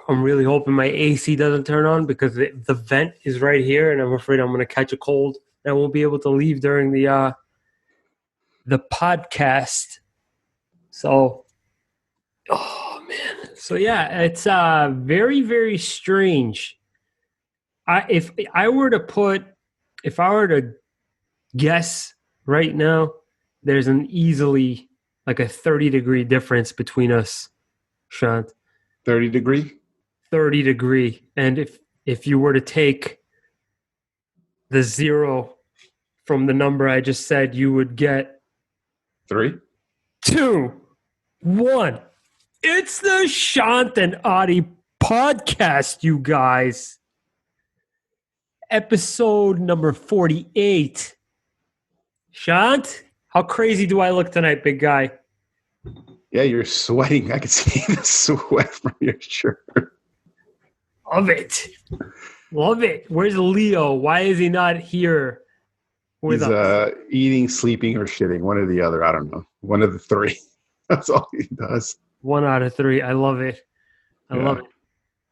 I'm really hoping my AC doesn't turn on because the vent is right here, and I'm afraid I'm going to catch a cold. And I won't be able to leave during the podcast. So, oh man. So yeah, it's very, very strange. If I were to guess right now, there's an easily like a 30-degree difference between us, Shant. 30-degree? 30-degree. And if you were to take the 0 from the number I just said, you would get 3, 2, 1. It's the Shant and Ari podcast, you guys. Episode number 48. Shant, how crazy do I look tonight, big guy? Yeah, you're sweating. I can see the sweat from your shirt. Love it. Where's Leo? Why is he not here with us? He's eating, sleeping, or shitting. One or the other. I don't know. One of the 3. That's all he does. 1 out of 3. I love it. I love it.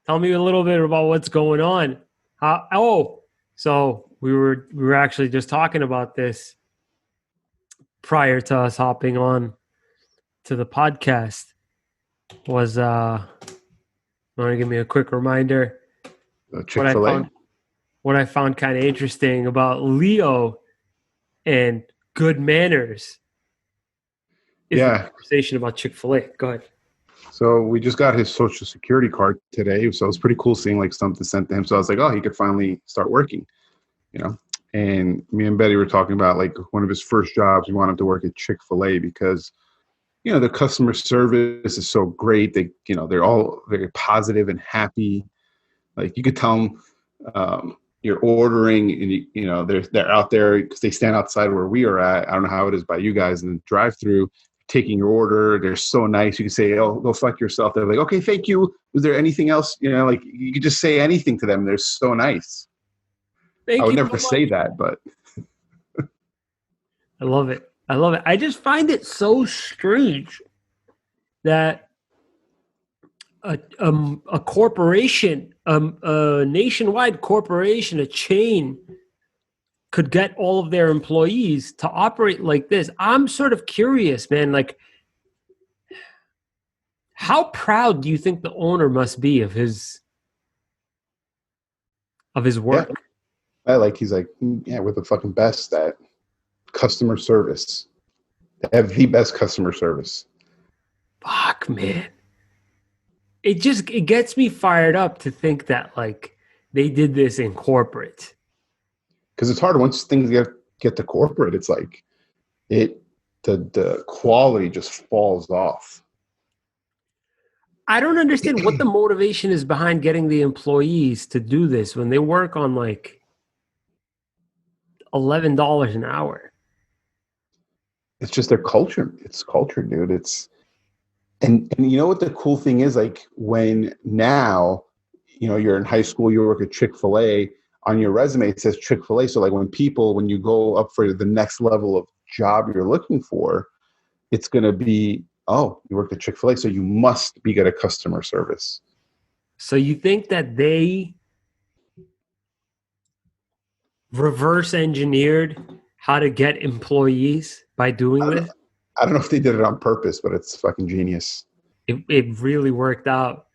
Tell me a little bit about what's going on. So we were actually just talking about this prior to us hopping on to the podcast. Want to give me a quick reminder? Chick-fil-A. What I found kind of interesting about Leo and good manners is the conversation about Chick-fil-A. Go ahead. So we just got his social security card today. So it was pretty cool seeing like something sent to him. So I was like, oh, he could finally start working, And me and Betty were talking about like one of his first jobs. We want him to work at Chick-fil-A because, the customer service is so great. They, they're all very positive and happy. Like you could tell them you're ordering and, they're out there because they stand outside where we are at. I don't know how it is by you guys in the drive-through. Taking your order. They're so nice. You can say, oh, go fuck yourself. They're like, okay, thank you. Was there anything else? Like you could just say anything to them. They're so nice. I would never say that, but. I love it. I just find it so strange that a corporation, a nationwide corporation, a chain could get all of their employees to operate like this. I'm sort of curious, man. Like, how proud do you think the owner must be of his work? Yeah. He's like, yeah, we're the fucking best at customer service. They have the best customer service. Fuck, man. It gets me fired up to think that like they did this in corporate. Because it's hard once things get to corporate. It's like the quality just falls off. I don't understand what the motivation is behind getting the employees to do this when they work on like $11 an hour. It's just their culture. It's culture, dude. And you know what the cool thing is? Like when now, you're in high school, you work at Chick-fil-A. On your resume, it says Chick-fil-A. So like when you go up for the next level of job you're looking for, it's going to be, oh, you worked at Chick-fil-A, so you must be good at customer service. So you think that they reverse engineered how to get employees by doing this? I don't know if they did it on purpose, but it's fucking genius. It really worked out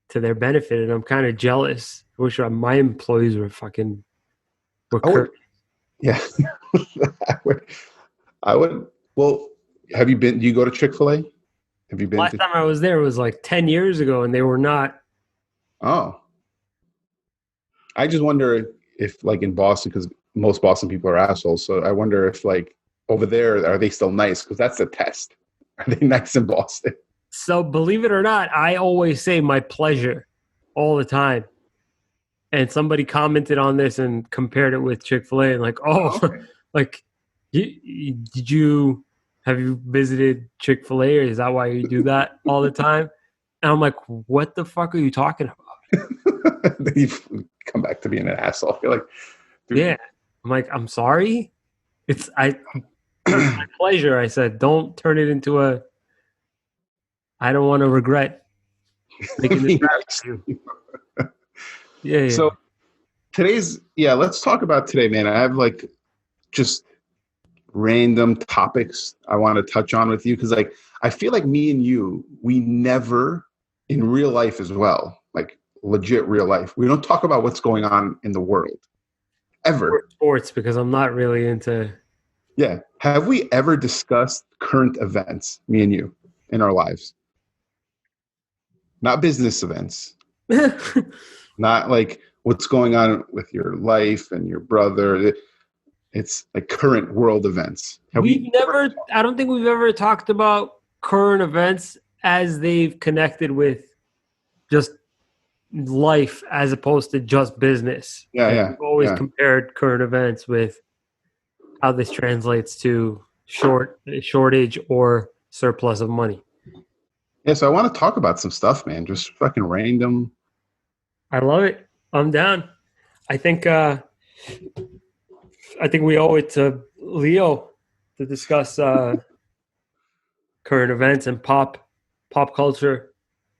to their benefit, and I'm kind of jealous. I wish my employees were yeah. I would. Well, have you been? Do you go to Chick-fil-A? Have you been? Last time I was there was like 10 years ago, and they were not. Oh. I just wonder if, like in Boston, because most Boston people are assholes. So I wonder if, like, over there, are they still nice? Because that's the test. Are they nice in Boston? So believe it or not, I always say my pleasure all the time. And somebody commented on this and compared it with Chick-fil-A and like, okay. Like, have you visited Chick-fil-A, or is that why you do that all the time? And I'm like, what the fuck are you talking about? Then you come back to being an asshole. I feel like, dude. Yeah. I'm like, I'm sorry. It's my pleasure. I said, don't turn it into I don't want to regret making this happen for you. Yeah. So let's talk about today, man. I have like just random topics I want to touch on with you because like I feel like me and you, we never in real life as well, like legit real life, we don't talk about what's going on in the world ever. Sports, because I'm not really into. Yeah. Have we ever discussed current events, me and you, in our lives? Not business events, not like what's going on with your life and your brother. It's like current world events. I don't think we've ever talked about current events as they've connected with just life as opposed to just business. Yeah. We've always compared current events with how this translates to shortage or surplus of money. Yeah, so I want to talk about some stuff, man. Just fucking random. I love it. I'm down. I think we owe it to Leo to discuss current events and pop culture.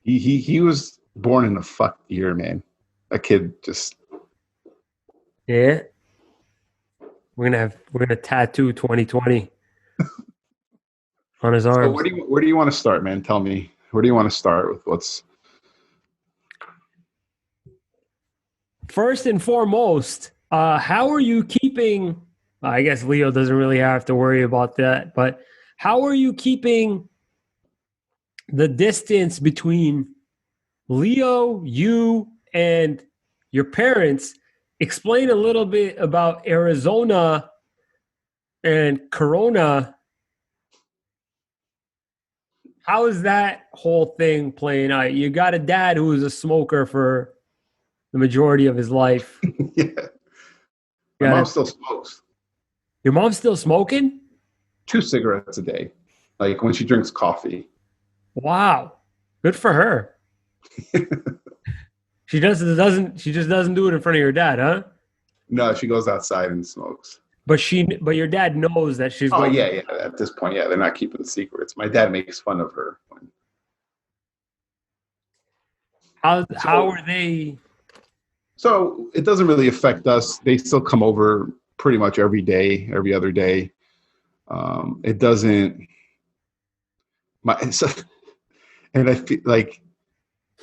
He was born in a fucked year, man. That kid just. Yeah. We're gonna tattoo 2020 on his arms. So where do you want to start, man? Tell me. Where do you want to start with what's first and foremost? How are you keeping? I guess Leo doesn't really have to worry about that, but how are you keeping the distance between Leo, you, and your parents? Explain a little bit about Arizona and Corona. How is that whole thing playing out? You got a dad who was a smoker for the majority of his life. Yeah. My mom still smokes. Your mom's still smoking? 2 cigarettes a day, like when she drinks coffee. Wow, good for her. She just doesn't do it in front of your dad, huh? No, she goes outside and smokes. But your dad knows that she's. Oh yeah. At this point, yeah, they're not keeping the secrets. My dad makes fun of her. How are they? So it doesn't really affect us. They still come over pretty much every day, every other day. It doesn't. And I feel like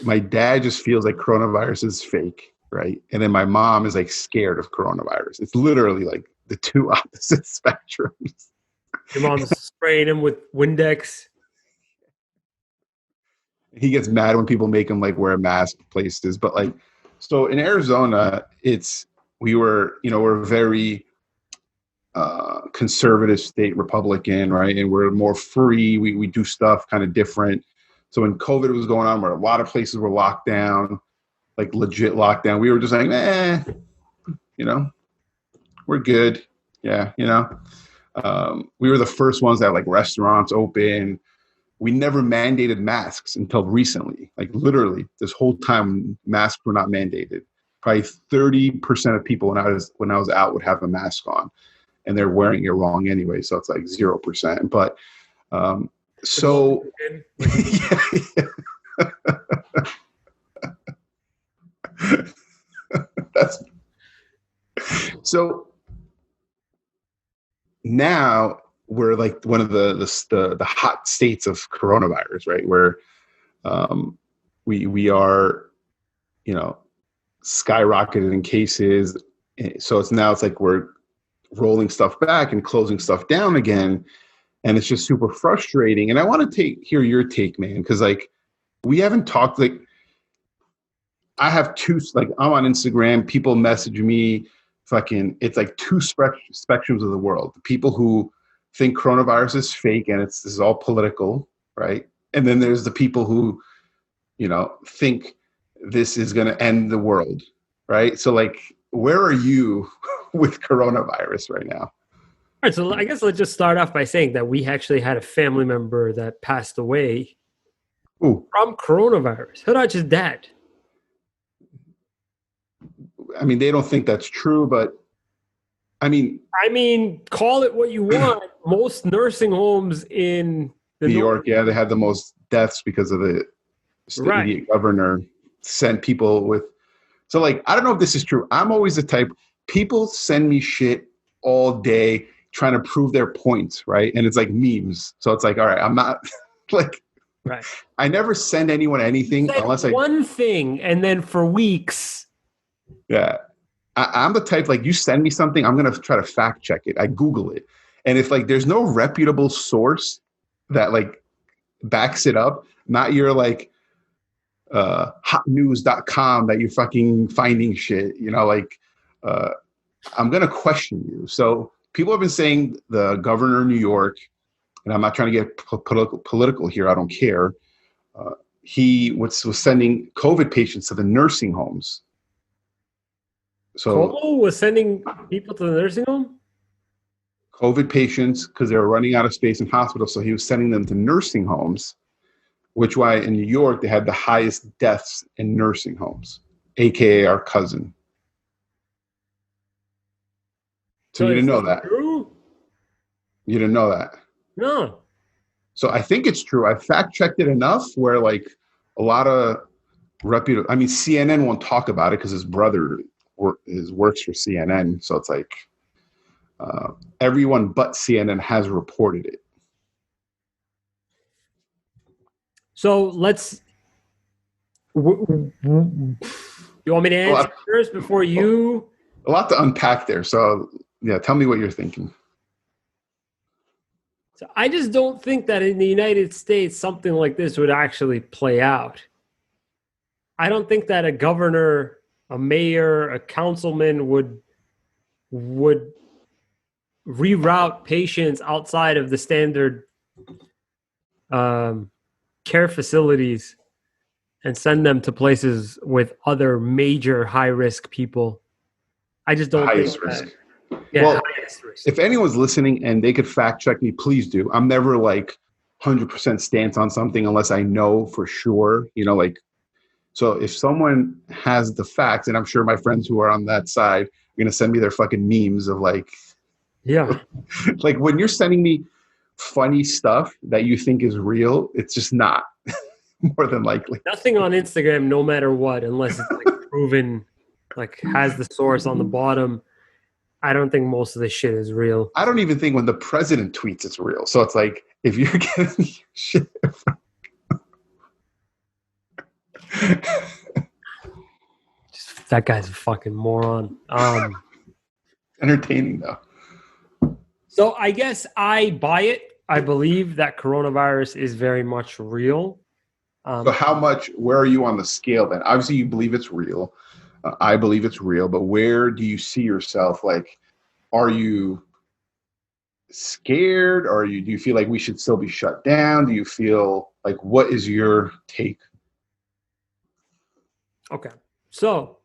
my dad just feels like coronavirus is fake, right? And then my mom is like scared of coronavirus. It's literally like the two opposite spectrums. Your mom's spraying him with Windex. He gets mad when people make him like wear a mask places, but like, so in Arizona, we're a very conservative state, Republican, right? And we're more free. We do stuff kind of different. So when COVID was going on, where a lot of places were locked down, like legit lockdown, we were just like, we're good. Yeah, we were the first ones that had, like, restaurants open. We never mandated masks until recently. Like literally, this whole time, masks were not mandated. Probably 30% of people when I was out would have a mask on, and they're wearing it wrong anyway. So it's like 0%. But so that's so now we're like one of the hot states of coronavirus, right? Where we are, skyrocketed in cases. So it's like we're rolling stuff back and closing stuff down again. And it's just super frustrating. And I want to hear your take, man, because like we haven't talked. Like I have I'm on Instagram. People message me. It's like two spectrums of the world. The people who think coronavirus is fake and this is all political, right? And then there's the people who, think this is going to end the world, right? So like, where are you with coronavirus right now? All right, so I guess let's just start off by saying that we actually had a family member that passed away from coronavirus. Not just dad. I mean, they don't think that's true, but I mean, call it what you want. Most nursing homes in New York, yeah, they had the most deaths because of the the idiot governor sent people with. So like, I don't know if this is true. I'm always the type, people send me shit all day trying to prove their points, right? And it's like memes. So it's like, all right, I'm not like, right. I never send anyone anything unless one thing, and then for weeks. Yeah. I'm the type, like, you send me something, I'm going to try to fact check it. I Google it. And if like, there's no reputable source that like backs it up, not your like hotnews.com that you're fucking finding shit, you know, like I'm going to question you. So people have been saying the governor of New York, and I'm not trying to get political here, I don't care. He was sending COVID patients to the nursing homes. So Cuomo was sending people to the nursing home? COVID patients, because they were running out of space in hospitals, so he was sending them to nursing homes, which why in New York they had the highest deaths in nursing homes, aka our cousin. So you didn't know that? True? You didn't know that? No. So I think it's true. I fact checked it enough where like a lot of reputable. I mean, CNN won't talk about it because his brother works for CNN. So it's like everyone but CNN has reported it. So let's. You want me to answer first before you? A lot to unpack there. So yeah, tell me what you're thinking. So I just don't think that in the United States something like this would actually play out. I don't think that a governor, a mayor, a councilman would reroute patients outside of the standard care facilities and send them to places with other major high-risk people. I just don't think risk. Yeah, well, highest risk. If anyone's listening and they could fact check me, please do. I'm never like 100% stance on something unless I know for sure, you know, like, so if someone has the facts, and I'm sure my friends who are on that side are going to send me their fucking memes of like, yeah, like when you're sending me funny stuff that you think is real, it's just not more than likely. Nothing on Instagram, no matter what, unless it's like proven, like has the source on the bottom. I don't think most of this shit is real. I don't even think when the president tweets it's real. So it's like, if you're getting shit from that guy's a fucking moron. Entertaining though. So I guess I buy it. I believe that coronavirus is very much real. So how much, where are you on the scale then? Obviously you believe it's real. I believe it's real, but where do you see yourself? Like, are you scared, or do you feel like we should still be shut down? Do you feel like, what is your take? Okay. So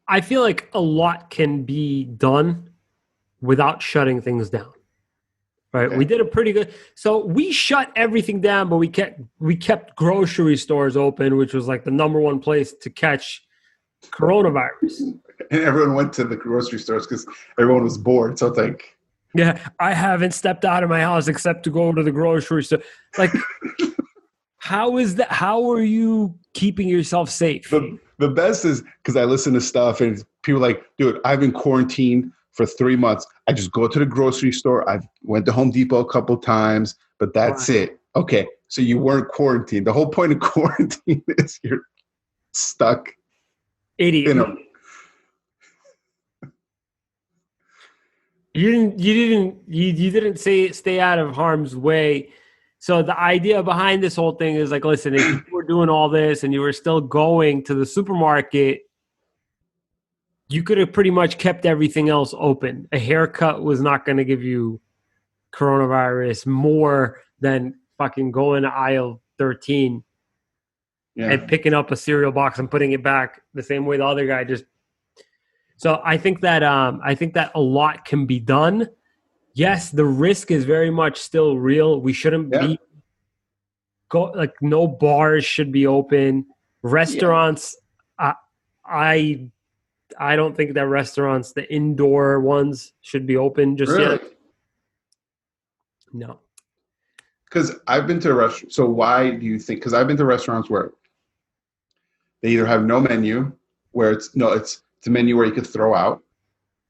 I feel like a lot can be done without shutting things down. Right. Okay. We did a pretty good. So we shut everything down, but we kept grocery stores open, which was like the number one place to catch coronavirus. And everyone went to the grocery stores because everyone was bored. So it's like, yeah, I haven't stepped out of my house except to go to the grocery store. Like, how is that? How are you keeping yourself safe? The best is because I listen to stuff and people are like, dude, I've been quarantined for 3 months. I just go to the grocery store. I went to Home Depot a couple times, but that's it. Okay, so you weren't quarantined. The whole point of quarantine is you're stuck. Idiot. You didn't say stay out of harm's way. So the idea behind this whole thing is like, listen, if you were doing all this and you were still going to the supermarket, you could have pretty much kept everything else open. A haircut was not going to give you coronavirus more than fucking going to aisle 13 and picking up a cereal box and putting it back the same way the other guy just. So I think that a lot can be done. Yes, the risk is very much still real. We shouldn't be no bars should be open. Restaurants, I don't think that restaurants, the indoor ones, should be open just yet. No. Because I've been to a restaurant. So why do you think? Because I've been to restaurants where they either have no menu, where it's a menu where you could throw out,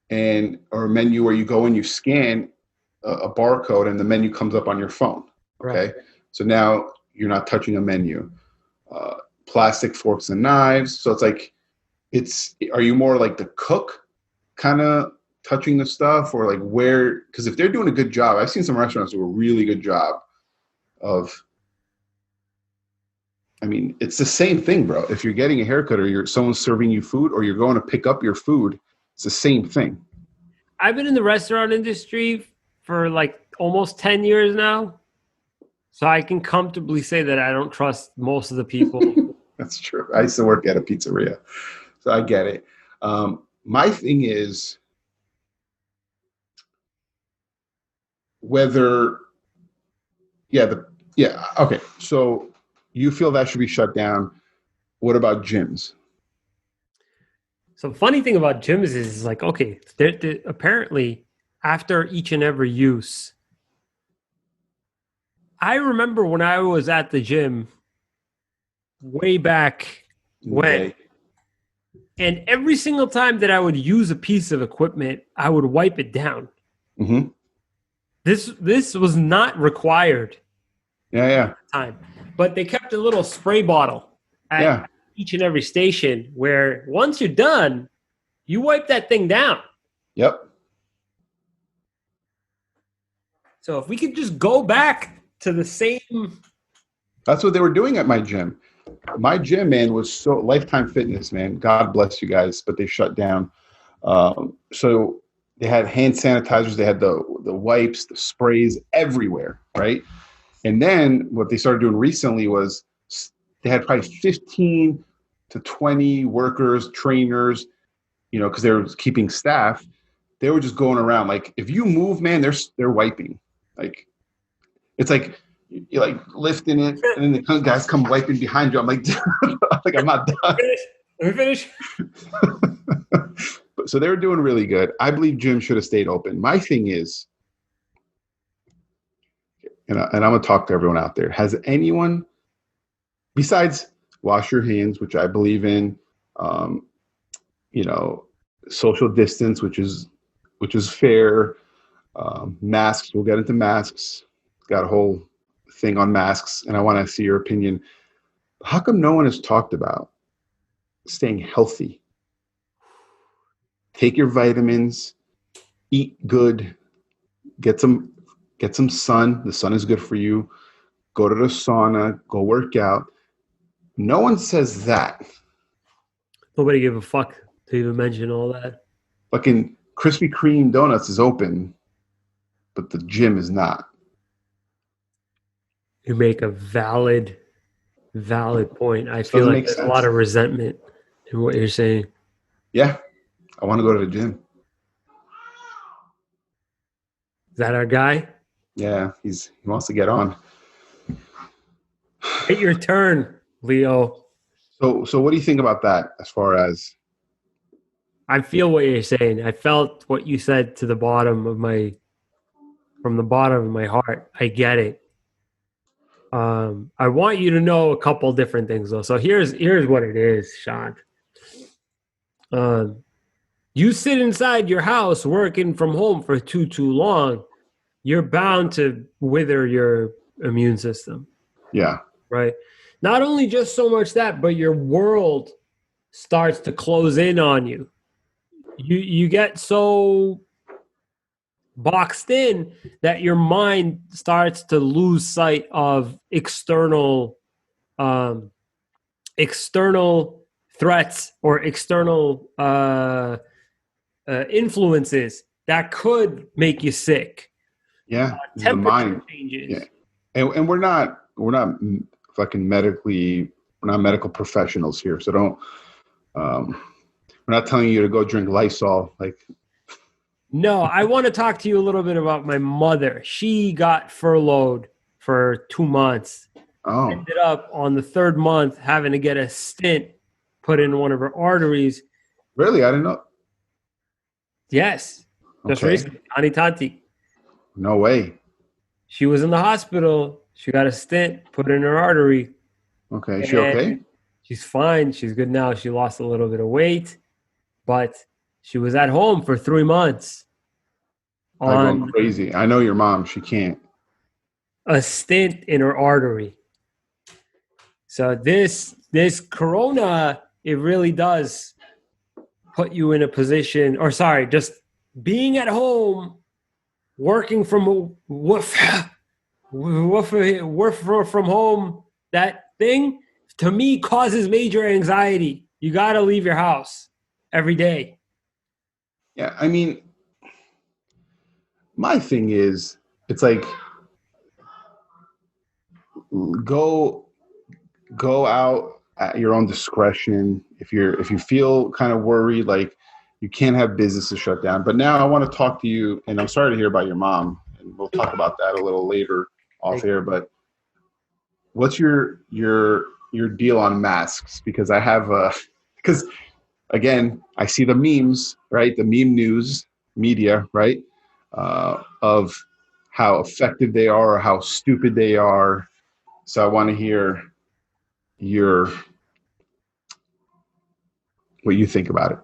or a menu where you go and you scan a barcode and the menu comes up on your phone. Okay, Right. so now you're not touching a menu. Plastic forks and knives. So it's like, are you more like the cook kind of touching the stuff, or like where? Because if they're doing a good job, I've seen some restaurants do a really good job of. I mean, it's the same thing, bro. If you're getting a haircut or someone's serving you food or you're going to pick up your food, it's the same thing. I've been in the restaurant industry for like almost 10 years now. So I can comfortably say that I don't trust most of the people. That's true. I used to work at a pizzeria, so I get it. My thing is whether, okay. So you feel that should be shut down. What about gyms? So funny thing about gyms is like, okay, they're apparently after each and every use, I remember when I was at the gym way back when, and every single time that I would use a piece of equipment, I would wipe it down. Mm-hmm. This was not required. Yeah. Time, but they kept a little spray bottle at each and every station where once you're done, you wipe that thing down. Yep. So if we could just go back to the same. That's what they were doing at my gym. My gym, man, was so Lifetime Fitness, man. God bless you guys, but they shut down. So they had hand sanitizers, they had the wipes, the sprays everywhere, right? And then what they started doing recently was they had probably 15 to 20 workers, trainers, because they were keeping staff. They were just going around. Like, if you move, man, they're wiping. Like, it's like you're like lifting it, and then the guys come wiping behind you. I'm like, I'm not done. Let me finish. So they were doing really good. I believe gyms should have stayed open. My thing is, and I'm going to talk to everyone out there. Has anyone, besides wash your hands, which I believe in, social distance, which is fair, masks, we'll get into masks. Got a whole thing on masks, and I want to see your opinion. How come no one has talked about staying healthy? Take your vitamins, eat good, get some sun. The sun is good for you. Go to the sauna, go work out. No one says that. Nobody gave a fuck to even mention all that. Fucking Krispy Kreme donuts is open, but the gym is not. You make a valid point. I feel like there's a lot of resentment in what you're saying. Yeah. I want to go to the gym. Is that our guy? Yeah, he wants to get on. Take your turn, Leo. So what do you think about that as far as? I feel what you're saying. I felt what you said from the bottom of my heart. I get it. I want you to know a couple different things though. So here's what it is, Shant. You sit inside your house working from home for too long, you're bound to wither your immune system. Yeah. Right. Not only just so much that, but your world starts to close in on you. You get so boxed in that your mind starts to lose sight of external threats or external influences that could make you sick. Yeah, temperature the mind changes. Yeah, and we're not fucking we're not medical professionals here, so don't. We're not telling you to go drink Lysol. No, I want to talk to you a little bit about my mother. She got furloughed for 2 months. Oh, Ended up on the 3rd month having to get a stent put in one of her arteries. Really? I didn't know. Yes. Just recently. Ani Tanti. No way. She was in the hospital. She got a stent put in her artery. Okay. Is she okay? And she's fine. She's good now. She lost a little bit of weight, but she was at home for 3 months Like going on crazy. I know your mom. She can't. a stent in her artery. So this corona, it really does put you in a position, or sorry, just being at home, working from work from home, that thing to me causes major anxiety. You got to leave your house every day. Yeah. I mean, my thing is, it's like go out at your own discretion. If you feel kind of worried, like you can't have businesses shut down. But now I want to talk to you, and I'm sorry to hear about your mom, and we'll talk about that a little later off air. But what's your deal on masks? Because I have because again, I see the memes, right? The meme news media, right? Of how effective they are or how stupid they are. So I want to hear what you think about it.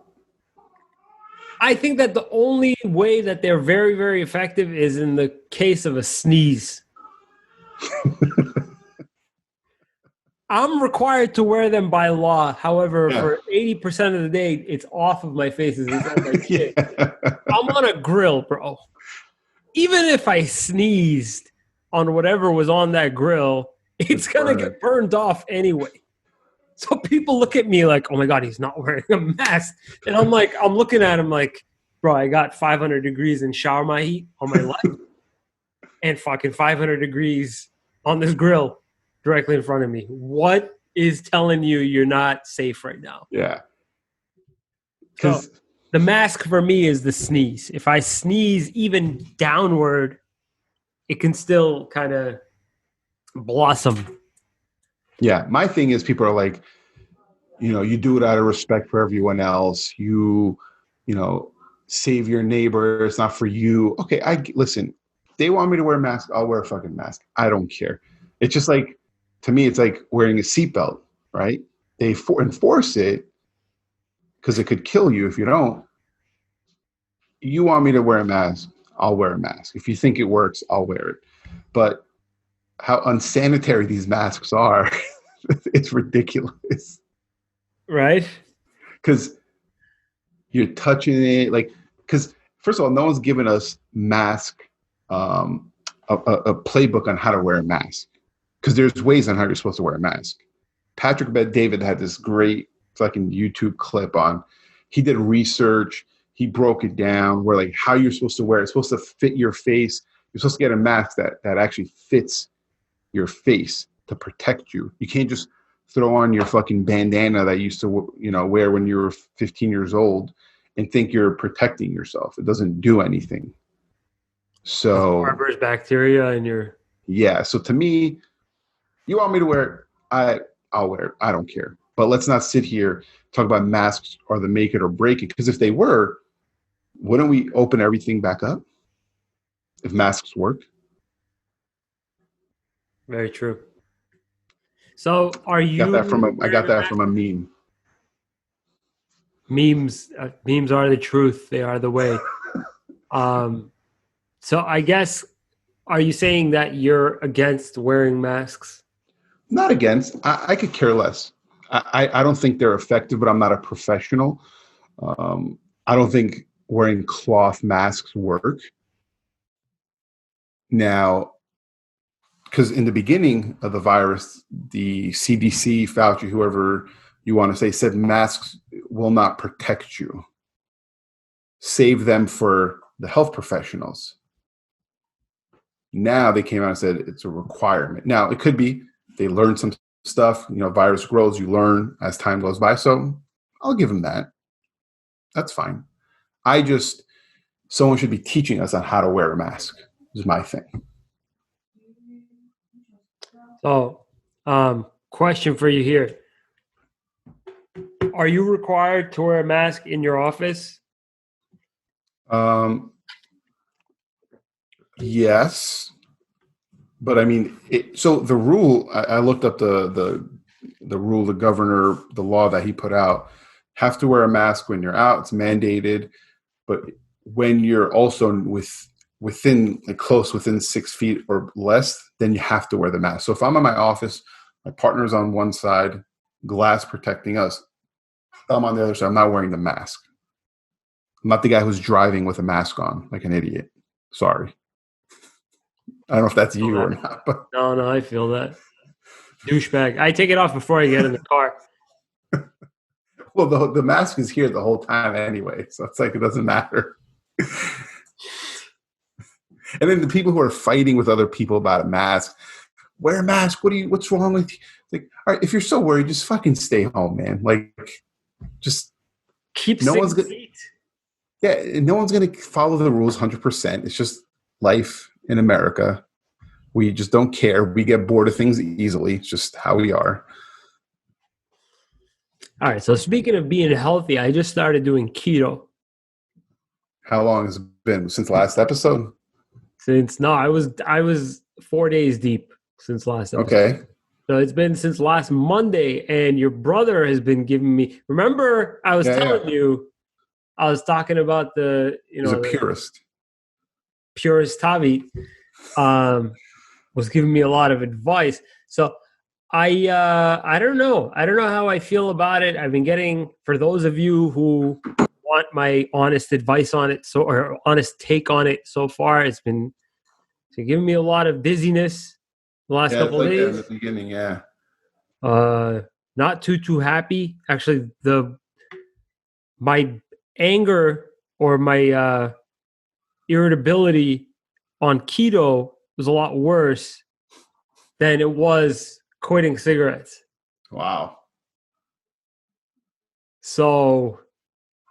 I think that the only way that they're very, very effective is in the case of a sneeze. I'm required to wear them by law. However, for 80% of the day, it's off of my face. It's on my chin. I'm on a grill, bro. Even if I sneezed on whatever was on that grill, it's going to get burned off anyway. So people look at me like, oh my God, he's not wearing a mask. And I'm like, I'm looking at him like, bro, I got 500 degrees in shower my heat on my left and fucking 500 degrees on this grill directly in front of me. What is telling you you're not safe right now? Yeah. So the mask for me is the sneeze. If I sneeze even downward, it can still kind of blossom. Yeah. My thing is people are like, you do it out of respect for everyone else. You save your neighbor. It's not for you. Okay. Listen, if they want me to wear a mask, I'll wear a fucking mask. I don't care. It's just like, to me, it's like wearing a seatbelt, right? They enforce it because it could kill you if you don't. You want me to wear a mask, I'll wear a mask. If you think it works, I'll wear it. But how unsanitary these masks are, it's ridiculous. Right? Because you're touching it. Because first of all, no one's given us a playbook on how to wear a mask. Because there's ways on how you're supposed to wear a mask. Patrick Bet-David had this great fucking YouTube clip on. He did research. He broke it down where like how you're supposed to wear it. It's supposed to fit your face. You're supposed to get a mask that actually fits your face to protect you. You can't just throw on your fucking bandana that you used to wear when you were 15 years old and think you're protecting yourself. It doesn't do anything. So harbors bacteria in your So to me, you want me to wear it, I'll wear it. I don't care. But let's not sit here talk about masks or the make it or break it. Because if they were, wouldn't we open everything back up if masks work? Very true. So are you? I got that from a meme. Memes are the truth. They are the way. So I guess, are you saying that you're against wearing masks? Not against. I could care less. I don't think they're effective, but I'm not a professional. I don't think wearing cloth masks work. Now, because in the beginning of the virus, the CDC, Fauci, whoever you want to say, said masks will not protect you. Save them for the health professionals. Now they came out and said it's a requirement. Now, it could be they learned some stuff. Virus grows, you learn as time goes by. So I'll give them that. That's fine. Someone should be teaching us on how to wear a mask is my thing. So, question for you here. Are you required to wear a mask in your office? Yes, But I mean, so the rule, I looked up the rule, the governor, the law that he put out, have to wear a mask when you're out. It's mandated. But when you're also within 6 feet or less, then you have to wear the mask. So if I'm in my office, my partner's on one side, glass protecting us, I'm on the other side, I'm not wearing the mask. I'm not the guy who's driving with a mask on like an idiot. Sorry. I don't know if that's you or not. But No, I feel that. Douchebag. I take it off before I get in the car. well, the mask is here the whole time anyway, so it's like it doesn't matter. And then the people who are fighting with other people about a mask, wear a mask. What's wrong with you? Like, all right, if you're so worried, just fucking stay home, man. Like, just keep no 6 one's gonna, feet. yeah, no one's gonna follow the rules 100%. It's just life in America. We just don't care. We get bored of things easily. It's just how we are. All right. So speaking of being healthy, I just started doing keto. How long has it been since last episode? I was 4 days deep since last episode. Okay. So it's been since last Monday, and your brother has been giving me. Remember, I was telling you, I was talking about He's a purist. Purist Tavi was giving me a lot of advice. So I don't know. I don't know how I feel about it. I've been getting, for those of you who want my honest advice on it, or honest take on it so far, it's been giving me a lot of dizziness the last couple of days. In the beginning, yeah. Not too happy. Actually, my anger or my irritability on keto was a lot worse than it was quitting cigarettes. Wow. So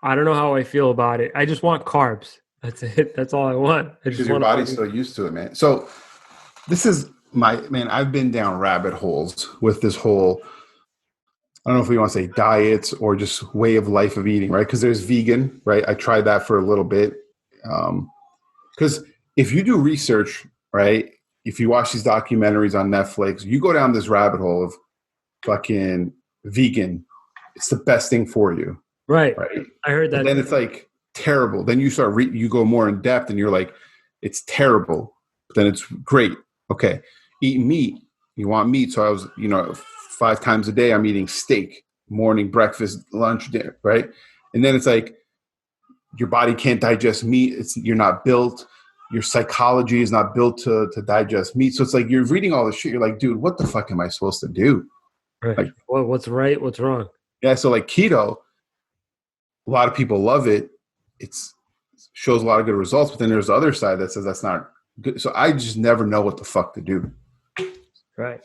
I don't know how I feel about it. I just want carbs. That's it. That's all I want. Because your body's so used to it, man. So this is I've been down rabbit holes with this whole, I don't know if we want to say diets or just way of life of eating, right? Because there's vegan, right? I tried that for a little bit. Because if you do research, right, if you watch these documentaries on Netflix, you go down this rabbit hole of fucking vegan. It's the best thing for you. Right. Right. I heard that. But then it's like terrible. Then you start, you go more in depth and you're like, it's terrible. But then it's great. Okay. Eat meat. You want meat. So I was, 5 times a day, I'm eating steak, morning, breakfast, lunch, dinner. Right. And then it's like, your body can't digest meat. You're not built. Your psychology is not built to digest meat. So it's like you're reading all this shit. You're like, dude, what the fuck am I supposed to do? Right. Like, what's right? What's wrong? Yeah. So like keto, a lot of people love it. It shows a lot of good results. But then there's the other side that says that's not good. So I just never know what the fuck to do. Right.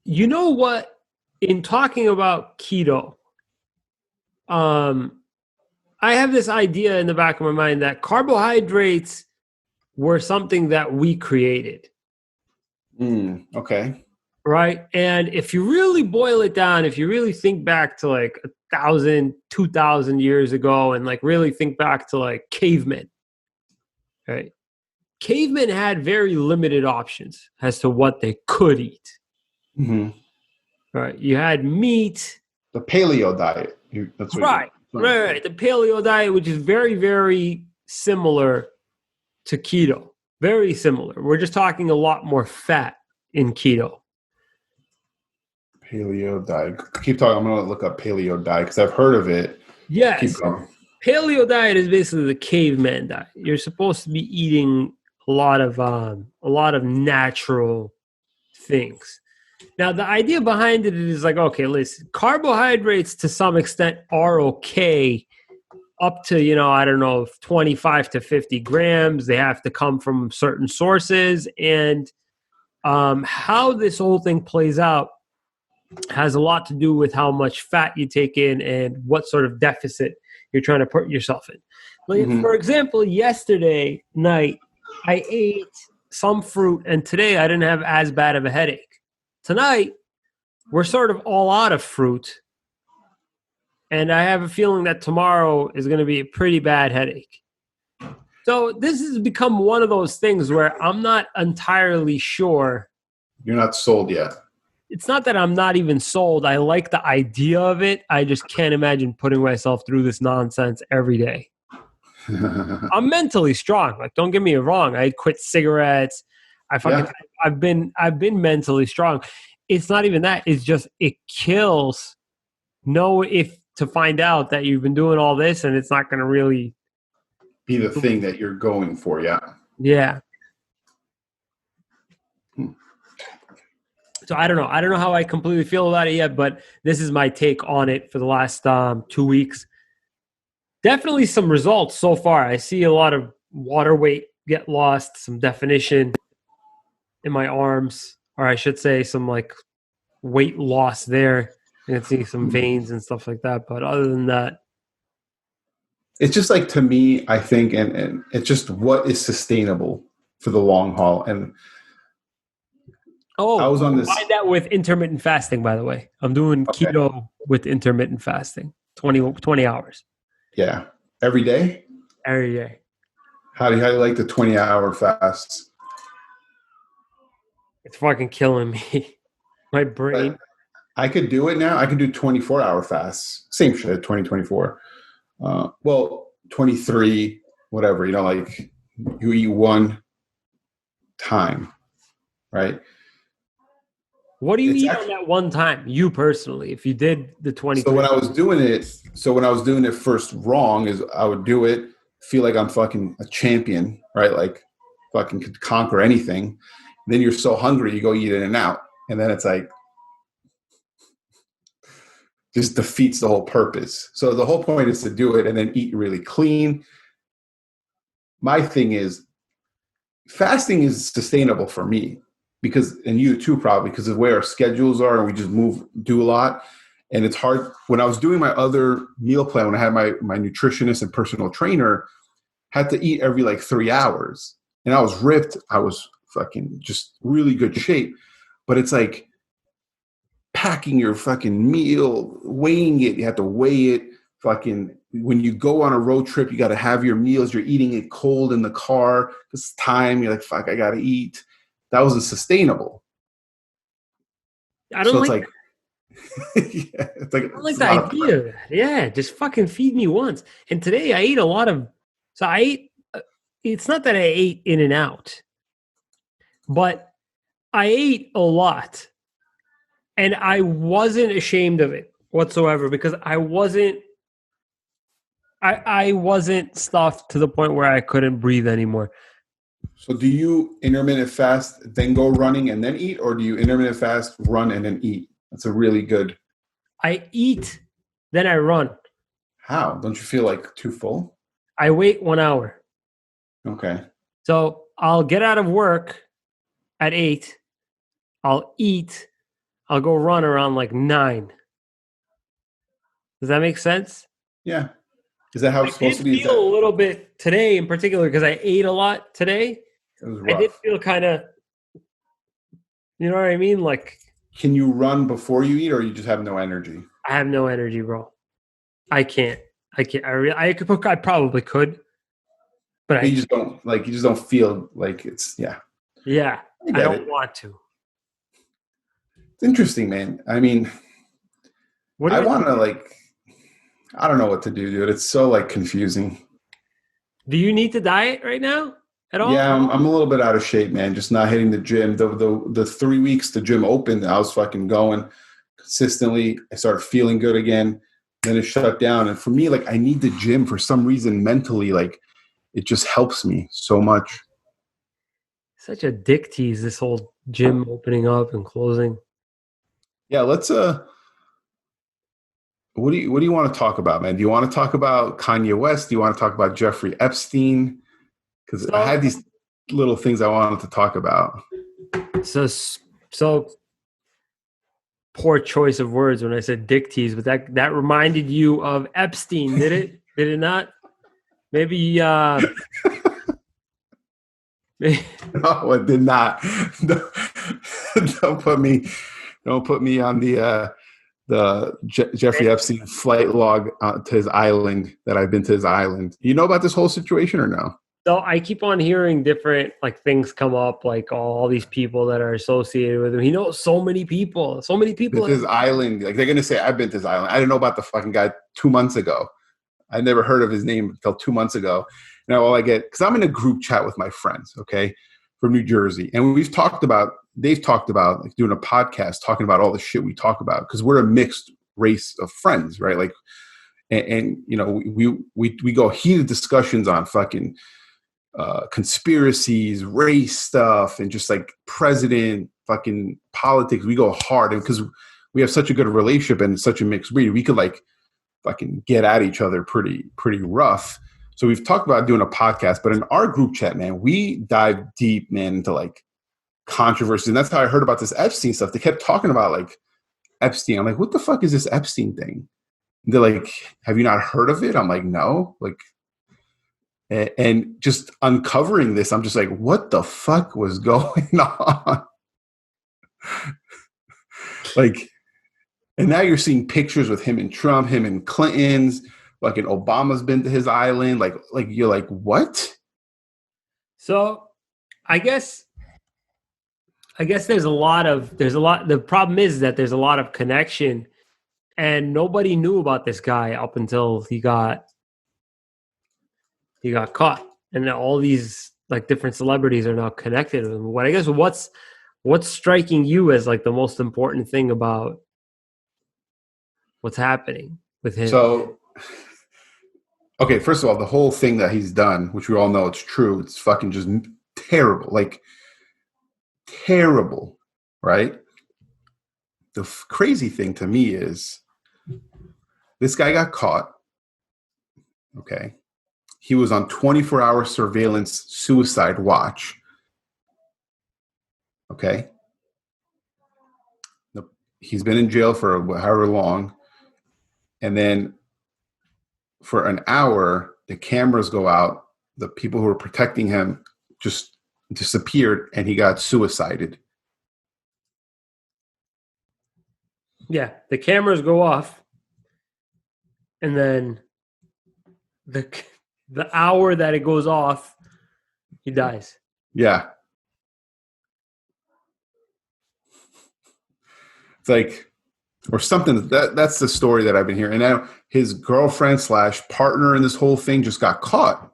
You know what? In talking about keto, I have this idea in the back of my mind that carbohydrates were something that we created. Okay. Right. And if you really boil it down, if you really think back to like 1,000, 2,000 years ago, and like really think back to like cavemen, right? Cavemen had very limited options as to what they could eat. Mm-hmm. Right. You had meat. The paleo diet. That's what right. The paleo diet, which is very, very similar to keto. Very similar. We're just talking a lot more fat in keto. Paleo diet. Keep talking. I'm going to look up paleo diet because I've heard of it. Yes. Keep going. Paleo diet is basically the caveman diet. You're supposed to be eating a lot of natural things. Now, the idea behind it is like, okay, listen, carbohydrates to some extent are okay up to, 25 to 50 grams. They have to come from certain sources. And how this whole thing plays out has a lot to do with how much fat you take in and what sort of deficit you're trying to put yourself in. Like, for example, yesterday night, I ate some fruit, and today I didn't have as bad of a headache. Tonight, we're sort of all out of fruit, and I have a feeling that tomorrow is going to be a pretty bad headache. So this has become one of those things where I'm not entirely sure. You're not sold yet. It's not that I'm not even sold. I like the idea of it. I just can't imagine putting myself through this nonsense every day. I'm mentally strong. Like, don't get me wrong. I quit cigarettes. I've been mentally strong. It's not even that. It's just it kills. To find out that you've been doing all this and it's not going to really be the thing that you're going for. Yeah. Yeah. So I don't know. I don't know how I completely feel about it yet, but this is my take on it for the last 2 weeks. Definitely some results so far. I see a lot of water weight get lost, some definition in my arms, or I should say some like weight loss there. I can see some veins and stuff like that. But other than that, it's just like, to me, I think, and it's just what is sustainable for the long haul. And I was on this. Combine that with intermittent fasting, by the way. I'm doing keto with intermittent fasting, 20 hours. Yeah. Every day? Every day. How do you like the 20-hour fasts? It's fucking killing me. My brain. But I could do it now. I can do 24-hour fasts. Same shit, 2024. 23, whatever. Like you eat one time, right? What do you eat on that one time? You personally, if you did the 20. So when I was doing it first wrong is I would do it, feel like I'm fucking a champion, right? Like fucking could conquer anything. Then you're so hungry, you go eat In-N-Out. And then it's like, just defeats the whole purpose. So the whole point is to do it and then eat really clean. My thing is, fasting is sustainable for me because, and you too probably, because of where our schedules are and we just do a lot. And it's hard. When I was doing my other meal plan, when I had my nutritionist and personal trainer, had to eat every like 3 hours. And I was ripped. I was fucking just really good shape. But it's like packing your fucking meal, weighing it. You have to weigh it. Fucking when you go on a road trip, you got to have your meals. You're eating it cold in the car. It's time. You're like, fuck, I got to eat. That wasn't sustainable. I don't yeah, it's like I don't like the idea of that. Yeah, just fucking feed me once. And today I ate a lot of. So I ate. It's not that I ate In-N-Out, but I ate a lot, and I wasn't ashamed of it whatsoever because I wasn't. I wasn't stuffed to the point where I couldn't breathe anymore. So do you intermittent fast, then go running and then eat, or do you intermittent fast, run, and then eat? That's a really good. I eat, then I run. How? Don't you feel like too full? I wait 1 hour. Okay. So I'll get out of work at 8. I'll eat. I'll go run around like 9. Does that make sense? Yeah. Is that how it's supposed to be? I did feel a little bit today in particular because I ate a lot today. It was rough. I did feel kind of, you know what I mean? Like, can you run before you eat, or you just have no energy? I have no energy, bro. I can't. I probably could, but you just don't like. You just don't feel like it's. Yeah. Yeah, I don't want to. It's interesting, man. I mean, I want to like. I don't know what to do, dude. It's so like confusing. Do you need to diet right now at all? Yeah, I'm a little bit out of shape, man. Just not hitting the gym. The 3 weeks the gym opened, I was fucking going consistently. I started feeling good again. Then it shut down. And for me, like I need the gym for some reason mentally. Like it just helps me so much. Such a dick tease, this whole gym opening up and closing. Yeah, let's What do you want to talk about, man? Do you want to talk about Kanye West? Do you want to talk about Jeffrey Epstein? Because I had these little things I wanted to talk about. So poor choice of words when I said dick tease, but that reminded you of Epstein, did it? Did it not? Maybe No, it did not. Don't put me on the Jeffrey Epstein flight log to his island that I've been to his island. You know about this whole situation or no? So I keep on hearing different like things come up, like all these people that are associated with him. He knows so many people, so many people. This island, like they're gonna say, I've been to this island. I didn't know about the fucking guy 2 months ago. I never heard of his name until 2 months ago. Now all I get, because I'm in a group chat with my friends, okay, from New Jersey, and they've talked about like doing a podcast talking about all the shit we talk about because we're a mixed race of friends, right? Like, and you know, we go heated discussions on fucking conspiracies, race stuff, and just like president fucking politics. We go hard, and because we have such a good relationship and such a mixed breed, we could like fucking get at each other pretty rough. So we've talked about doing a podcast, but in our group chat, man, we dive deep, man, into like controversy. And that's how I heard about this Epstein stuff. They kept talking about like Epstein. I'm like, what the fuck is this Epstein thing? And they're like, have you not heard of it? I'm like, no. Like, and just uncovering this, I'm just like, what the fuck was going on? Like, and now you're seeing pictures with him and Trump, him and Clinton's, like, and Obama's been to his island. Like you're like, what? So I guess there's a lot. The problem is that there's a lot of connection, and nobody knew about this guy up until he got caught, and all these like different celebrities are now connected with him. What I guess what's striking you as like the most important thing about what's happening with him? So, okay, first of all, the whole thing that he's done, which we all know it's true, it's fucking just terrible. Like, terrible, right? The crazy thing to me is this guy got caught, okay? He was on 24-hour surveillance suicide watch, okay? He's been in jail for however long, and then for an hour, the cameras go out, the people who were protecting him just disappeared, and he got suicided. Yeah, the cameras go off, and then the hour that it goes off, he dies. Yeah. It's like, or something. That's the story that I've been hearing. And now his girlfriend / partner in this whole thing just got caught,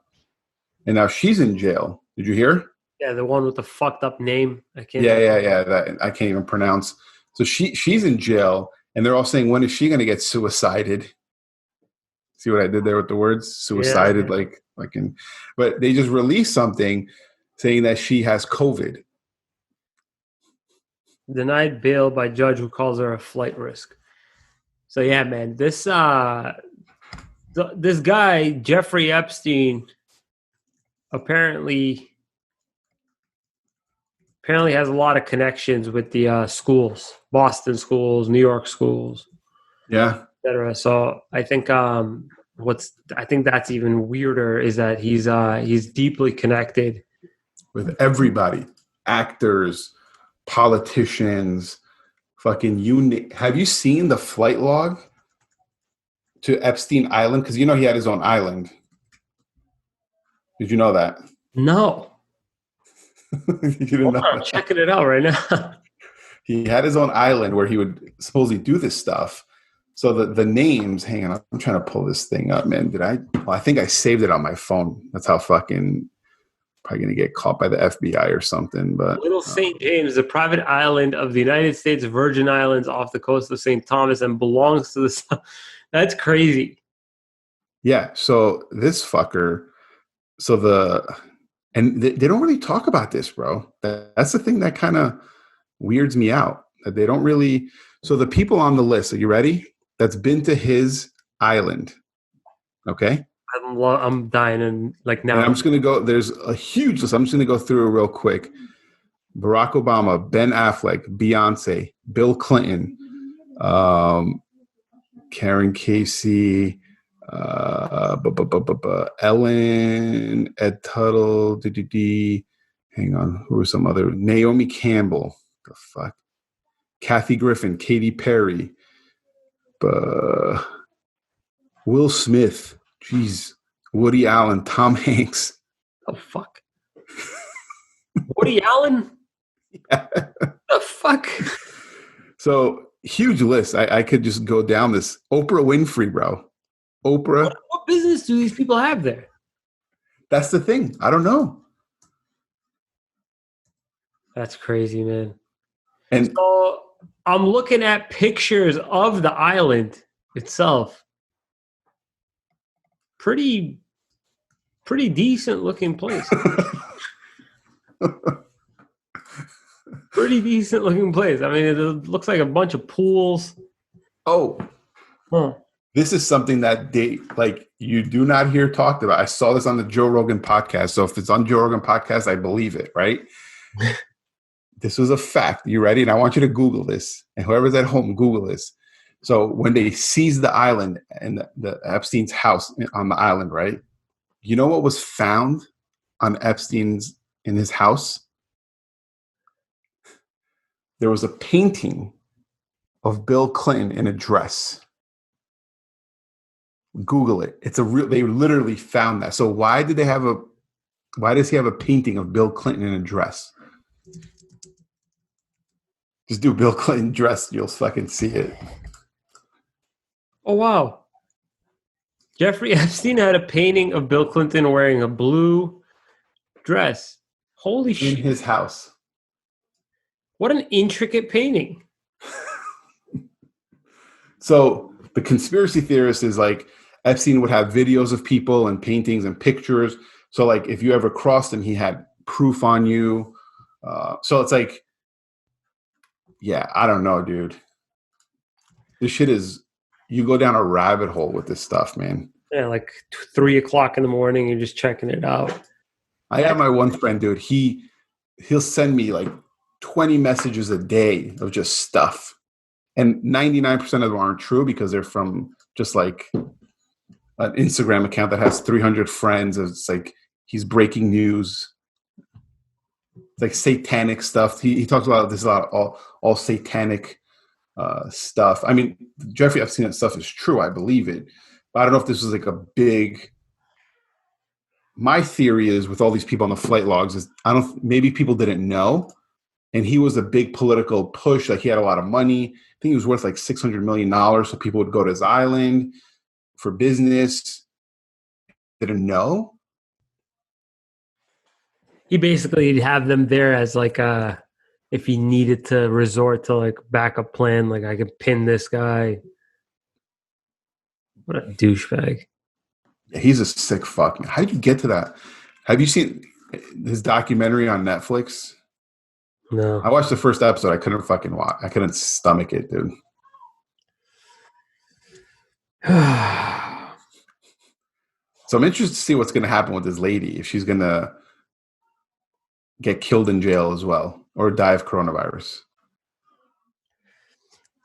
and now she's in jail. Did you hear? Yeah, the one with the fucked up name. I can't. Yeah. That I can't even pronounce. So she's in jail, and they're all saying, when is she going to get suicided? See what I did there with the words? Suicided, Yeah. But they just released something saying that she has COVID. Denied bail by judge who calls her a flight risk. So yeah, man, this guy Jeffrey Epstein apparently has a lot of connections with the schools, Boston schools, New York schools, Yeah. etc. So I think that's even weirder is that he's deeply connected With everybody, actors, politicians, fucking have you seen the flight log to Epstein Island? Because you know he had his own island. Did you know that? No. You didn't know I'm that? checking it out right now. He had his own island where he would supposedly do this stuff. So the names, hang on, I'm trying to pull this thing up, man. I think I saved it on my phone. That's how fucking probably going to get caught by the FBI or something. But Little St. James, a private island of the United States Virgin Islands off the coast of St. Thomas and belongs to the... That's crazy. Yeah. So this fucker, they don't really talk about this, bro. That's the thing that kind of weirds me out. That they don't really. So the people on the list, are you ready? That's been to his island. Okay. I'm dying and like now. And I'm just going to go. There's a huge list. I'm just going to go through it real quick. Barack Obama, Ben Affleck, Beyonce, Bill Clinton, Karen Casey, Ellen, Ed Tuttle, hang on, who was some other? Naomi Campbell, the fuck, Kathy Griffin, Katy Perry, Will Smith, jeez, Woody Allen, Tom Hanks. Oh fuck. Woody Allen? The fuck? So huge list. I could just go down this. Oprah Winfrey, bro. Oprah. What business do these people have there? That's the thing. I don't know. That's crazy, man. And So I'm looking at pictures of the island itself. Pretty decent looking place. Pretty decent looking place. I mean, it looks like a bunch of pools. oh, this is something that you do not hear talked about. I saw this on the Joe Rogan podcast. So if it's on Joe Rogan podcast, I believe it, right? This was a fact. You ready? And I want you to Google this. And whoever's at home, Google this. So when they seized the island and the Epstein's house on the island, right? You know what was found on Epstein's in his house? There was a painting of Bill Clinton in a dress. Google it. They literally found that. So why does he have a painting of Bill Clinton in a dress? Just do Bill Clinton dress, you'll fucking see it. Oh wow. Jeffrey Epstein had a painting of Bill Clinton wearing a blue dress. Holy shit. In his house. What an intricate painting. So the conspiracy theorist is like Epstein would have videos of people and paintings and pictures. So like if you ever crossed him, he had proof on you. So it's like, yeah, I don't know, dude. This shit is, you go down a rabbit hole with this stuff, man. Yeah, like 3 o'clock in the morning, you're just checking it out. I have my one friend, dude. He'll send me like 20 messages a day of just stuff. And 99% of them aren't true because they're from just like an Instagram account that has 300 friends. It's like he's breaking news. It's like satanic stuff. He talks about this a lot, all satanic stuff. I mean, Jeffrey Epstein stuff is true. I believe it. But I don't know if this was like a big. My theory is with all these people on the flight logs is maybe people didn't know. And he was a big political push. Like he had a lot of money. I think he was worth like $600 million. So people would go to his island for business. Didn't know. He basically have them there as like if he needed to resort to like backup plan, like I could pin this guy. What a douchebag. He's a sick fuck. How did you get to that? Have you seen his documentary on Netflix? No. I watched the first episode. I couldn't fucking watch. I couldn't stomach it, dude. So I'm interested to see what's going to happen with this lady, if she's going to get killed in jail as well or die of coronavirus.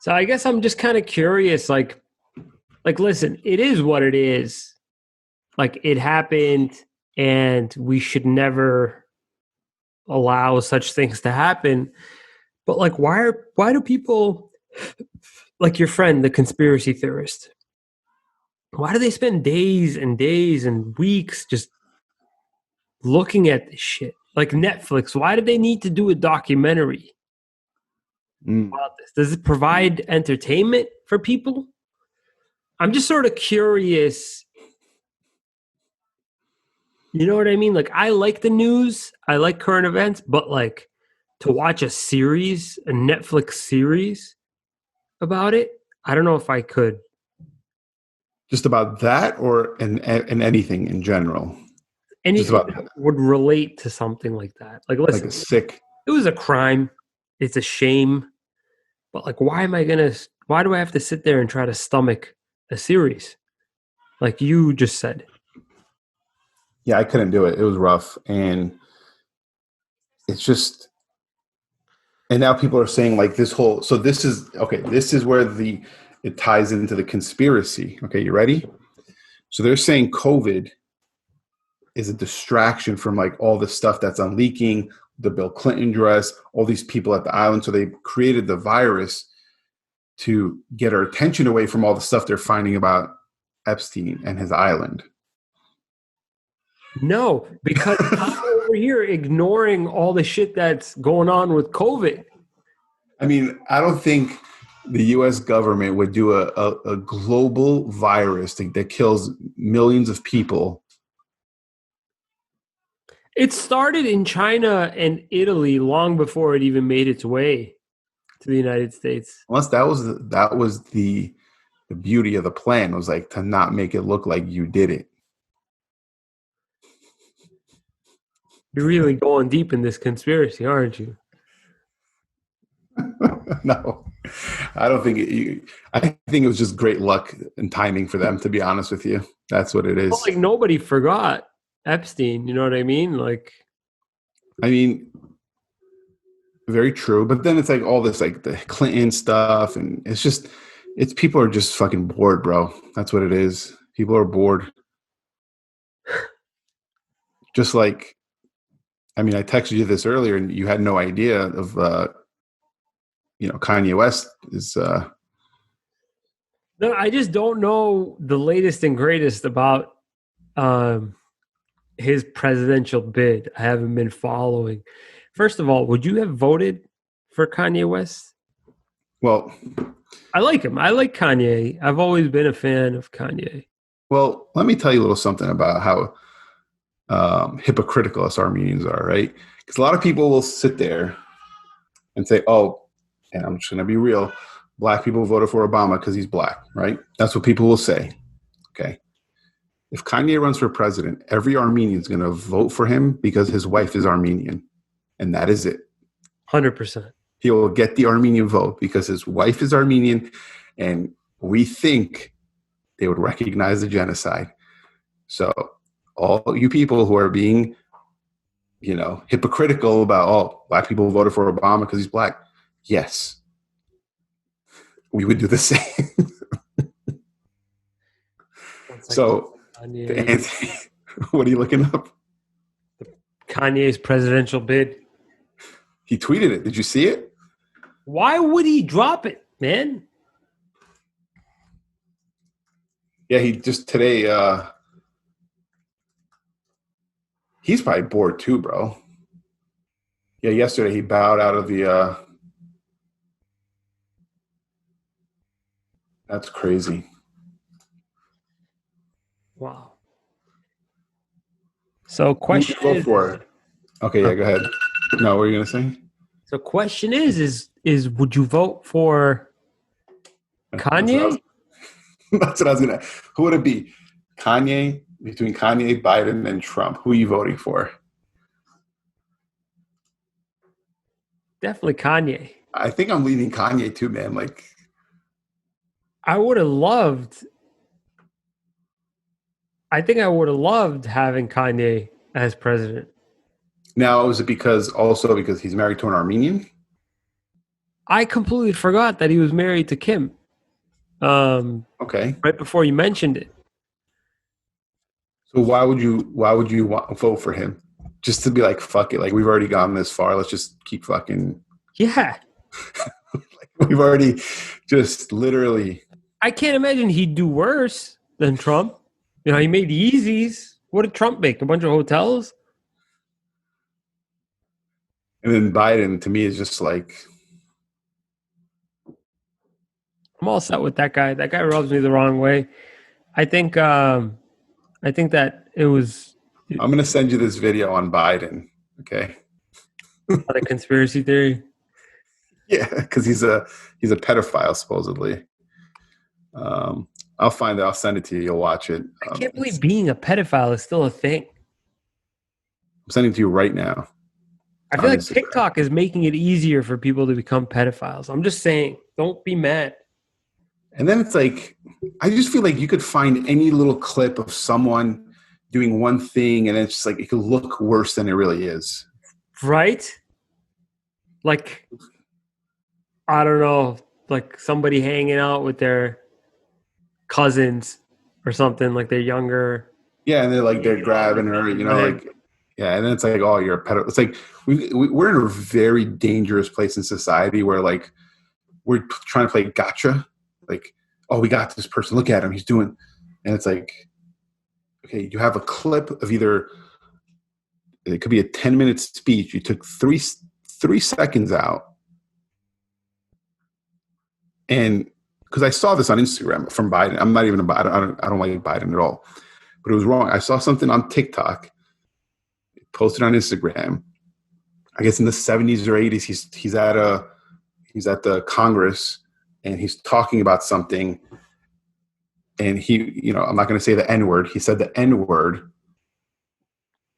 So I guess I'm just kind of curious, like listen, it is what it is. Like it happened and we should never allow such things to happen. But like why do people like your friend, the conspiracy theorist, why do they spend days and days and weeks just looking at this shit? Like Netflix, why do they need to do a documentary about this? Does it provide entertainment for people? I'm just sort of curious. You know what I mean? Like I like the news, I like current events, but like to watch a Netflix series about it, I don't know if I could. Just about that or in anything in general? Anything that would relate to something like that. Like, listen, like it was a crime. It's a shame. But like, why do I have to sit there and try to stomach a series? Like you just said. Yeah, I couldn't do it. It was rough. And it's just, and now people are saying like this is where it ties into the conspiracy. Okay, you ready? So they're saying COVID is a distraction from like all the stuff that's on leaking, the Bill Clinton dress, all these people at the island. So they created the virus to get our attention away from all the stuff they're finding about Epstein and his island. No, because I'm over here ignoring all the shit that's going on with COVID. I mean, I don't think the U.S. government would do a global virus that kills millions of people. It started in China and Italy long before it even made its way to the United States. Unless that was the beauty of the plan, was like to not make it look like you did it. You're really going deep in this conspiracy, aren't you? No, I don't think I think it was just great luck and timing for them, to be honest with you. That's what it is. Well, like nobody forgot Epstein, you know what I mean? Like, I mean, very true. But then it's like all this, like the Clinton stuff, and it's people are just fucking bored, bro. That's what it is. People are bored. Just like, I mean, I texted you this earlier, and you had no idea of, Kanye West is. no, I just don't know the latest and greatest about his presidential bid. I haven't been following. First of all, would you have voted for Kanye West? Well, I like him. I like Kanye. I've always been a fan of Kanye. well, let me tell you a little something about how hypocritical us Armenians are, right? Because a lot of people will sit there and say, "Oh," and I'm just going to be real, black people voted for Obama because he's black, right? That's what people will say. Okay. If Kanye runs for president, every Armenian is going to vote for him because his wife is Armenian. And that is it. 100%. He will get the Armenian vote because his wife is Armenian. And we think they would recognize the genocide. So all you people who are being, hypocritical about, oh, black people voted for Obama because he's black. Yes, we would do the same. So, Anthony, what are you looking up? Kanye's presidential bid. He tweeted it. Did you see it? Why would he drop it, man? Yeah, he just today, he's probably bored too, bro. Yeah, yesterday he bowed out of the, that's crazy. Wow. So question is, for it. Okay, yeah, go ahead. No, what were you gonna say? So question is would you vote for Kanye? That's what I was gonna. Who would it be? Kanye, between Kanye, Biden, and Trump. Who are you voting for? Definitely Kanye. I think I'm leaning Kanye too, man. Like, I think I would have loved having Kanye as president. now is it because he's married to an Armenian? I completely forgot that he was married to Kim. Okay. Right before you mentioned it. So why would you vote for him? Just to be like, fuck it. Like, we've already gone this far. Let's just keep fucking. Yeah. We've already just literally. I can't imagine he'd do worse than Trump. He made the Yeezys. What did Trump make? A bunch of hotels? And then Biden, to me, is just like. I'm all set with that guy. That guy rubs me the wrong way. I think that it was. I'm going to send you this video on Biden. Okay. Not a conspiracy theory. Yeah, because he's a pedophile supposedly. I'll find it. I'll send it to you. You'll watch it. I can't believe being a pedophile is still a thing. I'm sending it to you right now. I feel like TikTok is making it easier for people to become pedophiles. I'm just saying, don't be mad. And then it's like, I just feel like you could find any little clip of someone doing one thing, and it's just like it could look worse than it really is. Right? Like, I don't know, like somebody hanging out with their cousins or something, like they're younger. Yeah, and they're grabbing her, like, yeah, and then it's like, oh, you're a pedo. It's like we're in a very dangerous place in society where, like, we're trying to play gotcha. Like, oh, we got this person. Look at him. He's doing, and it's like, okay, you have a clip of either it could be a 10-minute speech. You took three seconds out. And because I saw this on Instagram from Biden, I'm not even a Biden. I don't like Biden at all, but it was wrong. I saw something on TikTok, posted on Instagram. I guess in the 70s or 80s, he's at the Congress and he's talking about something. And I'm not going to say the N word. He said the N word,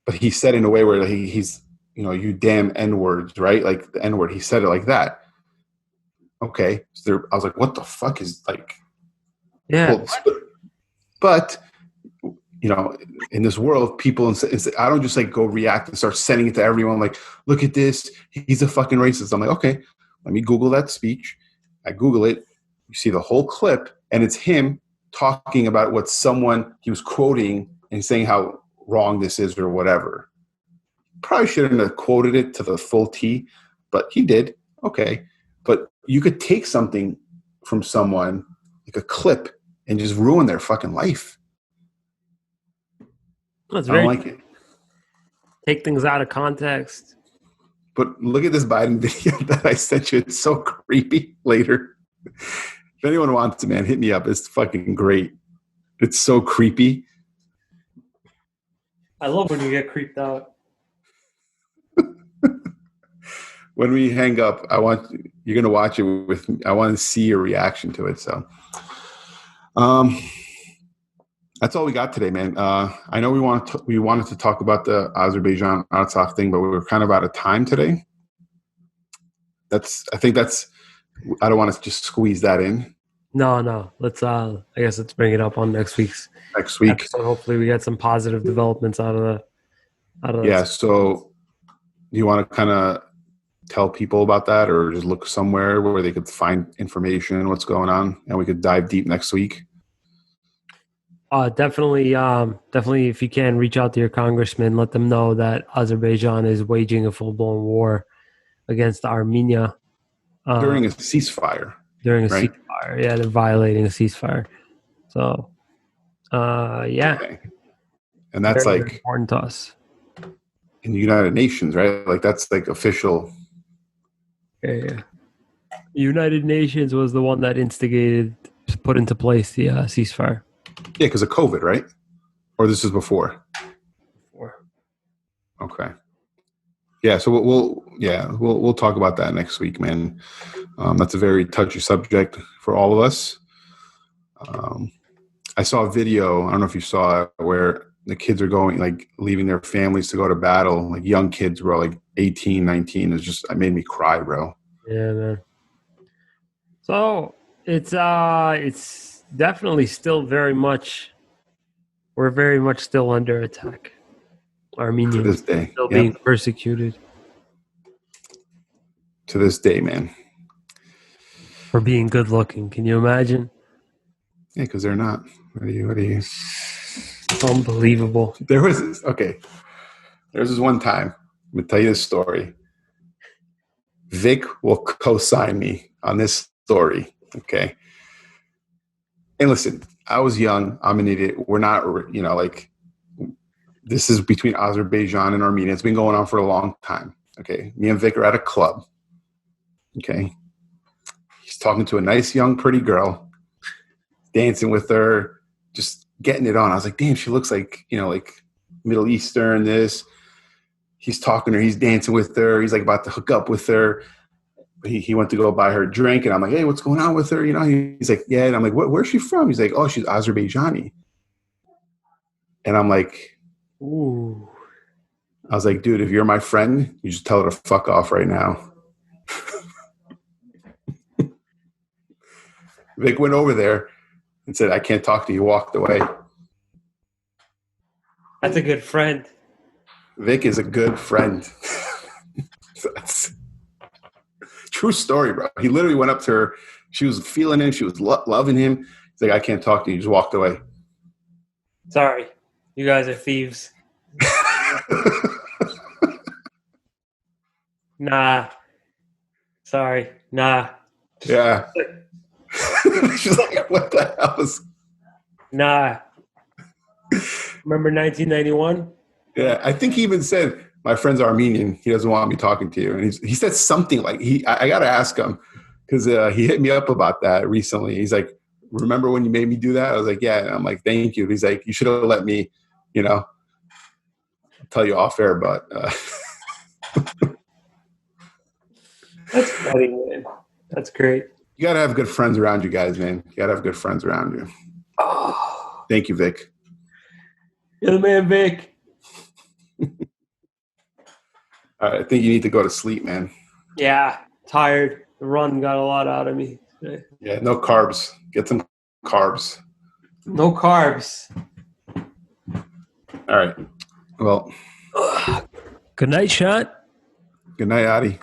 but he said in a way where he's, you damn N words, right? Like the N word. He said it like that. Okay. So I was like, what the fuck is like, Yeah. well, but in this world, people, I don't just like go react and start sending it to everyone. Like, look at this. He's a fucking racist. I'm like, okay, let me Google that speech. I Google it. You see the whole clip and it's him talking about what he was quoting and saying how wrong this is or whatever. Probably shouldn't have quoted it to the full T, but he did. Okay. But you could take something from someone, like a clip, and just ruin their fucking life. That's I don't like it. Take things out of context. But look at this Biden video that I sent you. It's so creepy later. If anyone wants it, man, hit me up. It's fucking great. It's so creepy. I love when you get creeped out. When we hang up, you're going to watch it with me. I want to see your reaction to it. So, that's all we got today, man. I know we wanted to talk about the Azerbaijan Artsakh thing, but we were kind of out of time today. I don't want to just squeeze that in. No. I guess let's bring it up on next week. Episode. Hopefully we get some positive developments out of that. Yeah. So do you want to kind of tell people about that or just look somewhere where they could find information, what's going on, and we could dive deep next week? Definitely, if you can, reach out to your congressman, let them know that Azerbaijan is waging a full-blown war against Armenia. During a ceasefire. Ceasefire. Yeah, they're violating a ceasefire. So, yeah. Okay. And that's very, like very important to us. In the United Nations, right? Like that's like official. Yeah. United Nations was the one that put into place the ceasefire. Yeah, because of COVID, right? Or this is before? Before. Okay. Yeah, so we'll talk about that next week, man. That's a very touchy subject for all of us. I saw a video, I don't know if you saw it, where the kids are going, like leaving their families to go to battle, like young kids, bro, like 18, 19. It made me cry, bro. Yeah, man. So it's definitely still we're very much still under attack. Armenians to this day, still being persecuted. To this day, man. For being good looking. Can you imagine? Yeah, because they're not. What are you? It's unbelievable. There was this one time. I'm going to tell you this story. Vic will co-sign me on this story. Okay. And listen, I was young. I'm an idiot. We're not, this is between Azerbaijan and Armenia. It's been going on for a long time. Okay. Me and Vic are at a club. Okay. He's talking to a nice, young, pretty girl, dancing with her, just getting it on. I was like, damn, she looks like, like Middle Eastern, this. He's talking to her. He's dancing with her. He's like about to hook up with her. He went to go buy her a drink, and I'm like, hey, what's going on with her? He's like, yeah. And I'm like, where's she from? He's like, oh, she's Azerbaijani. And I'm like, ooh. I was like, dude, if you're my friend, you just tell her to fuck off right now. Vic went over there and said, I can't talk to you. Walked away. That's a good friend. Vic is a good friend. That's true story, bro. He literally went up to her. She was feeling him. She was loving him. He's like, I can't talk to you. He just walked away. Sorry. You guys are thieves. Nah. Sorry. Nah. Yeah. She's like, what the hell is... Nah. Remember 1991? Yeah, I think he even said, my friend's Armenian. He doesn't want me talking to you. And he said something like, I got to ask him because he hit me up about that recently. He's like, remember when you made me do that? I was like, yeah. And I'm like, thank you. He's like, you should have let me, tell you off air, but That's funny, man. That's great. you got to have good friends around you guys, man. You got to have good friends around you. Oh, Thank you, Vic. you're the man, Vic. All right, I think you need to go to sleep, man. Yeah, tired. The run got a lot out of me today. Yeah, no carbs. Get some carbs. No carbs. All right. Well, Good night, Shant. good night, Adi.